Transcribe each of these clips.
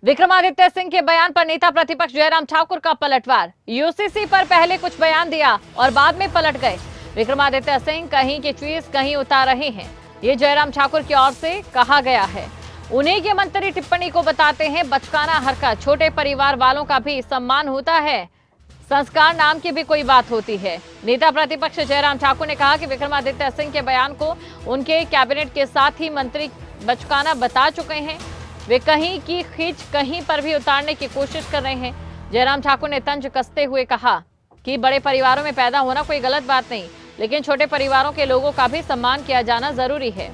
विक्रमादित्य सिंह के बयान पर नेता प्रतिपक्ष जयराम ठाकुर का पलटवार। यूसीसी पर पहले कुछ बयान दिया और बाद में पलट गए। विक्रमादित्य सिंह कहीं की चीज कहीं उतार रहे हैं, ये जयराम ठाकुर की ओर से कहा गया है। उन्हीं के मंत्री टिप्पणी को बताते हैं बचकाना हरकत। छोटे परिवार वालों का भी सम्मान होता है, संस्कार नाम की भी कोई बात होती है। नेता प्रतिपक्ष जयराम ठाकुर ने कहा कि विक्रमादित्य सिंह के बयान को उनके कैबिनेट के साथ ही मंत्री बचकाना बता चुके हैं। वे कहीं की खींच कहीं पर भी उतारने की कोशिश कर रहे हैं। जयराम ठाकुर ने तंज कसते हुए कहा कि बड़े परिवारों में पैदा होना कोई गलत बात नहीं, लेकिन छोटे परिवारों के लोगों का भी सम्मान किया जाना जरूरी है।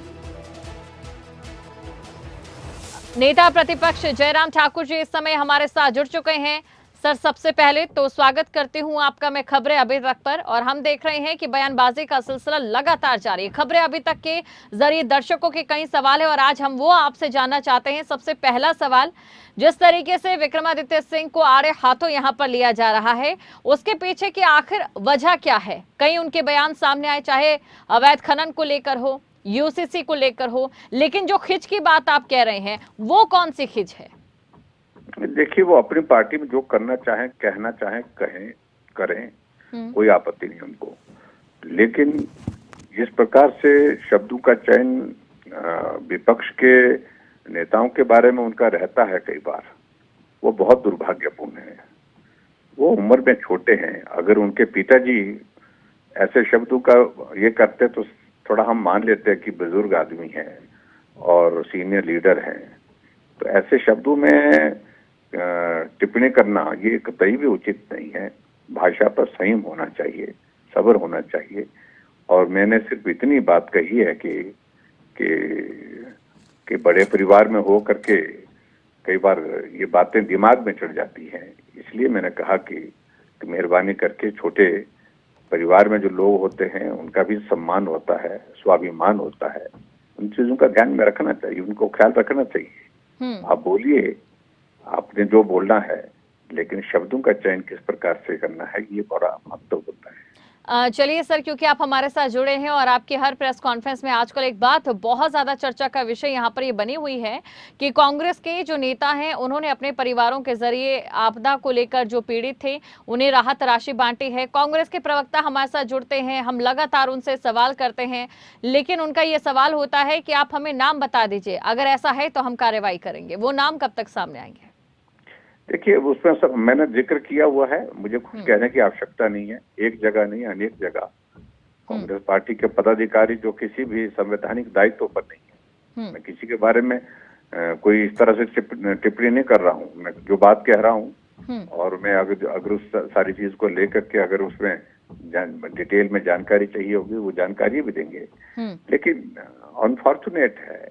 नेता प्रतिपक्ष जयराम ठाकुर जी इस समय हमारे साथ जुड़ चुके हैं। सर, सबसे पहले तो स्वागत करती हूं आपका मैं खबरें अभी तक पर, और हम देख रहे हैं कि बयानबाजी का सिलसिला लगातार जारी है। खबरें अभी तक के जरिए दर्शकों के कई सवाल है और आज हम वो आपसे जानना चाहते हैं। सबसे पहला सवाल, जिस तरीके से विक्रमादित्य सिंह को आड़े हाथों यहाँ पर लिया जा रहा है, उसके पीछे की आखिर वजह क्या है? कई उनके बयान सामने आए, चाहे अवैध खनन को लेकर हो, यूसीसी को लेकर हो, लेकिन जो खिंच की बात आप कह रहे हैं वो कौन सी खिंच है? देखिए, वो अपनी पार्टी में जो करना चाहें, कहना चाहें, कहें, करें, कोई आपत्ति नहीं उनको। लेकिन जिस प्रकार से शब्दों का चयन विपक्ष के नेताओं के बारे में उनका रहता है कई बार, वो बहुत दुर्भाग्यपूर्ण है। वो उम्र में छोटे हैं। अगर उनके पिताजी ऐसे शब्दों का ये करते तो थोड़ा हम मान लेते हैं कि बुजुर्ग आदमी हैं और सीनियर लीडर हैं। तो ऐसे शब्दों में टिप्पणी करना ये कतई भी उचित नहीं है। भाषा पर संयम होना चाहिए, सब्र होना चाहिए। और मैंने सिर्फ इतनी बात कही है कि बड़े परिवार में हो करके कई बार ये बातें दिमाग में चढ़ जाती हैं। इसलिए मैंने कहा कि मेहरबानी करके छोटे परिवार में जो लोग होते हैं उनका भी सम्मान होता है, स्वाभिमान होता है। उन चीजों का ध्यान में रखना चाहिए, उनको ख्याल रखना चाहिए। आप बोलिए, आपने जो बोलना है, लेकिन शब्दों का चयन किस प्रकार से करना है ये बड़ा महत्व होता है। चलिए सर, क्योंकि आप हमारे साथ जुड़े हैं और आपकी हर प्रेस कॉन्फ्रेंस में आजकल एक बात बहुत ज्यादा चर्चा का विषय यहाँ पर ये बनी हुई है कि कांग्रेस के जो नेता हैं उन्होंने अपने परिवारों के जरिए आपदा को लेकर जो पीड़ित थे उन्हें राहत राशि बांटी है। कांग्रेस के प्रवक्ता हमारे साथ जुड़ते हैं, हम लगातार उनसे सवाल करते हैं, लेकिन उनका ये सवाल होता है कि आप हमें नाम बता दीजिए, अगर ऐसा है तो हम कार्रवाई करेंगे। वो नाम कब तक सामने आएंगे? देखिए, उसमें सब मैंने जिक्र किया हुआ है, मुझे कुछ कहने की आवश्यकता नहीं है। एक जगह नहीं, अनेक जगह कांग्रेस पार्टी के पदाधिकारी जो किसी भी संवैधानिक दायित्व पर नहीं है। मैं किसी के बारे में कोई इस तरह से टिप्पणी नहीं कर रहा हूँ। मैं जो बात कह रहा हूँ और मैं अगर उस सारी चीज को लेकर के अगर उसमें डिटेल में जानकारी चाहिए होगी वो जानकारी भी देंगे। लेकिन अनफॉर्चुनेट है,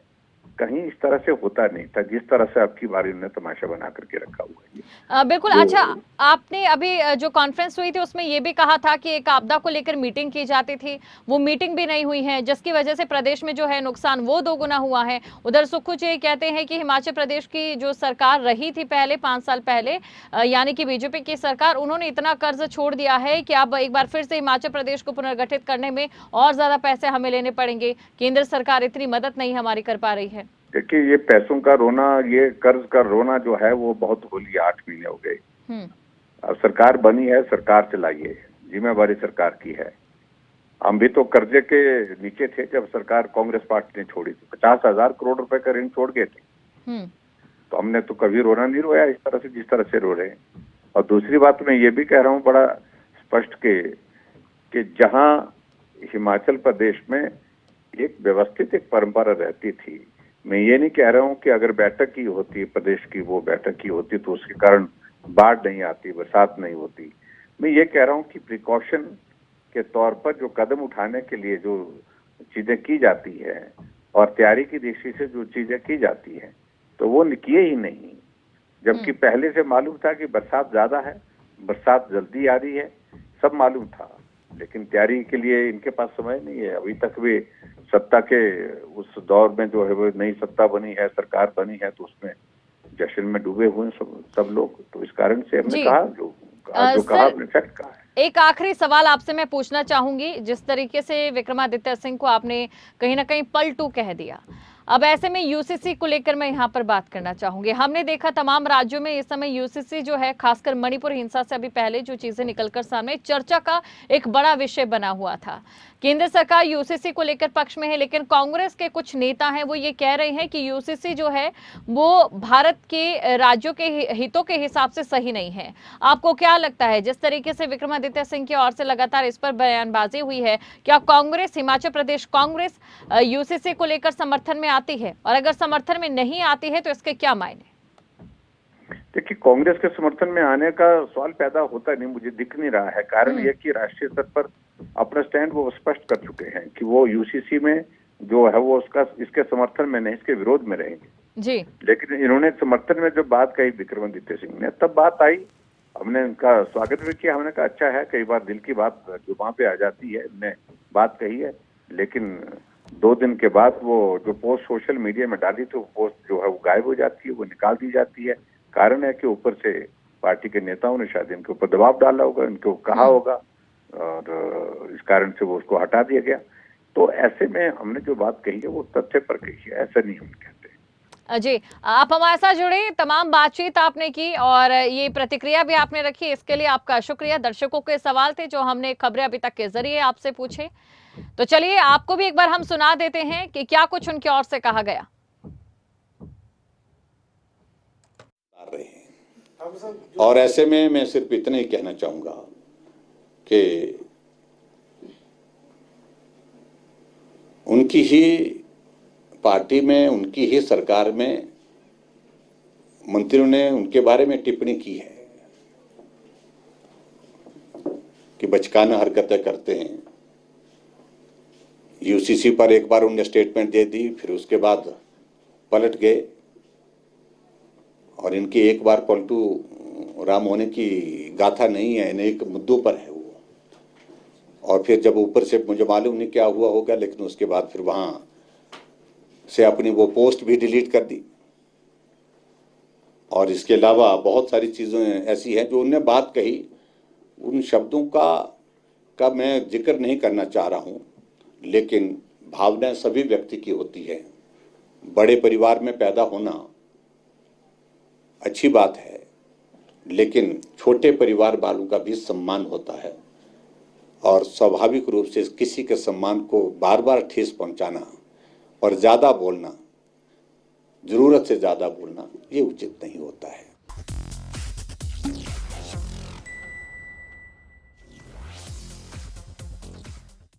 कहीं इस तरह से होता नहीं था जिस तरह से आपकी बारी ने तमाशा बना करके रखा हुआ है। बिल्कुल। अच्छा, आपने अभी जो कॉन्फ्रेंस हुई थी उसमें ये भी कहा था कि एक आपदा को लेकर मीटिंग की जाती थी, वो मीटिंग भी नहीं हुई है, जिसकी वजह से प्रदेश में जो है नुकसान वो दोगुना हुआ है। उधर सुक्खू जी कहते हैं कि हिमाचल प्रदेश की जो सरकार रही थी पहले 5 साल पहले, यानी कि बीजेपी की सरकार, उन्होंने इतना कर्ज छोड़ दिया है कि अब एक बार फिर से हिमाचल प्रदेश को पुनर्गठित करने में और ज्यादा पैसे हमें लेने पड़ेंगे। केंद्र सरकार इतनी मदद नहीं हमारी कर पा रही है। देखिए, ये पैसों का रोना, ये कर्ज का रोना जो है वो बहुत हो लिया। 8 महीने हो गए। अब सरकार बनी है, सरकार चलाइए, जिम्मेवारी सरकार की है। हम भी तो कर्जे के नीचे थे जब सरकार कांग्रेस पार्टी ने छोड़ी थी। 50,000 करोड़ रुपए का ऋण छोड़ गए थे। तो हमने तो कभी रोना नहीं रोया इस तरह से जिस तरह से रो रहे हैं। और दूसरी बात मैं ये भी कह रहा हूँ बड़ा स्पष्ट कि जहाँ हिमाचल प्रदेश में एक व्यवस्थित एक परंपरा रहती थी, मैं ये नहीं कह रहा हूँ कि अगर बैठक की होती प्रदेश की, वो बैठक की होती तो उसके कारण बाढ़ नहीं आती, बरसात नहीं होती। मैं ये कह रहा हूँ कि प्रिकॉशन के तौर पर जो कदम उठाने के लिए जो चीजें की जाती है और तैयारी की दृष्टि से जो चीजें की जाती है तो वो किए ही नहीं। जबकि पहले से मालूम था कि बरसात ज्यादा है, बरसात जल्दी आ रही है, सब मालूम था, लेकिन तैयारी के लिए इनके पास समय नहीं है। अभी तक वे सत्ता के उस दौर में जो है वो नई सत्ता बनी है, सरकार बनी है, तो उसमें जश्न में डूबे हुए सब लोग। तो इस कारण से हमने कहा जो कहा हमने फैक्ट कहा है। एक आखिरी सवाल आपसे मैं पूछना चाहूंगी। जिस तरीके से विक्रमादित्य सिंह को आपने कहीं ना कहीं पलटू कह दिया, अब ऐसे में यूसीसी को लेकर मैं यहाँ पर बात करना चाहूंगी। हमने देखा तमाम राज्यों में इस समय यूसीसी जो है, खासकर मणिपुर हिंसा से अभी पहले जो चीजें निकलकर सामने, चर्चा का एक बड़ा विषय बना हुआ था। केंद्र सरकार यूसीसी को लेकर पक्ष में है, लेकिन कांग्रेस के कुछ नेता हैं वो ये कह रहे हैं कि यूसीसी जो है वो भारत के राज्यों के हितों के हिसाब से सही नहीं है। आपको क्या लगता है, जिस तरीके से विक्रमादित्य सिंह की ओर से लगातार इस पर बयानबाजी हुई है, क्या कांग्रेस, हिमाचल प्रदेश कांग्रेस यूसीसी को लेकर समर्थन में आती है, और अगर समर्थन में नहीं आती है तो इसके क्या मायने? देखिए, कांग्रेस के समर्थन में आने का सवाल पैदा होता नहीं, मुझे दिख नहीं रहा है। कारण यह कि राष्ट्रीय स्तर पर अपना स्टैंड वो स्पष्ट कर चुके हैं कि वो यूसीसी में जो है वो उसका इसके समर्थन में नहीं, इसके विरोध में रहेंगे जी। लेकिन इन्होंने समर्थन में जब बात कही विक्रमादित्य सिंह ने, तब बात आई, हमने उनका स्वागत भी किया। हमने कहा अच्छा है, कई बार दिल की बात जो वहां पे आ जाती है, उन्होंने बात कही है। लेकिन 2 दिन के बाद वो जो पोस्ट सोशल मीडिया में डाली थी, वो पोस्ट जो है वो गायब हो जाती है, वो निकाल दी जाती है। कारण है कि ऊपर से पार्टी के नेताओं ने शायद इनके ऊपर दबाव डाला होगा, इनको कहा होगा, और इस कारण से वो उसको हटा दिया गया। तो ऐसे में हमने जो बात कही है वो तथ्य पर कही है, ऐसा नहीं हम कहते। जी, आप हमारे साथ जुड़े, तमाम बातचीत आपने की और ये प्रतिक्रिया भी आपने रखी, इसके लिए आपका शुक्रिया। दर्शकों के सवाल थे जो हमने खबरें अभी तक के जरिए आपसे पूछे, तो चलिए आपको भी एक बार हम सुना देते हैं कि क्या कुछ उनकी ओर से कहा गया। और ऐसे में मैं सिर्फ इतना ही कहना चाहूंगा कि उनकी ही पार्टी में, उनकी ही सरकार में मंत्रियों ने उनके बारे में टिप्पणी की है कि बचकाना हरकतें करते हैं। यूसीसी पर एक बार उन्होंने स्टेटमेंट दे दी, फिर उसके बाद पलट गए, और इनकी एक बार पलटू राम होने की गाथा नहीं है, अनेक मुद्दों पर है वो। और फिर जब ऊपर से, मुझे मालूम नहीं क्या हुआ होगा, लेकिन उसके बाद फिर वहां से अपनी वो पोस्ट भी डिलीट कर दी। और इसके अलावा बहुत सारी चीज़ें ऐसी हैं जो उन्होंने बात कही, उन शब्दों का मैं जिक्र नहीं करना चाह रहा हूं, लेकिन भावनाएं सभी व्यक्ति की होती है। बड़े परिवार में पैदा होना अच्छी बात है, लेकिन छोटे परिवार वालों का भी सम्मान होता है, और स्वाभाविक रूप से किसी के सम्मान को बार बार ठेस पहुंचाना और ज़्यादा बोलना, ज़रूरत से ज़्यादा बोलना, ये उचित नहीं होता है।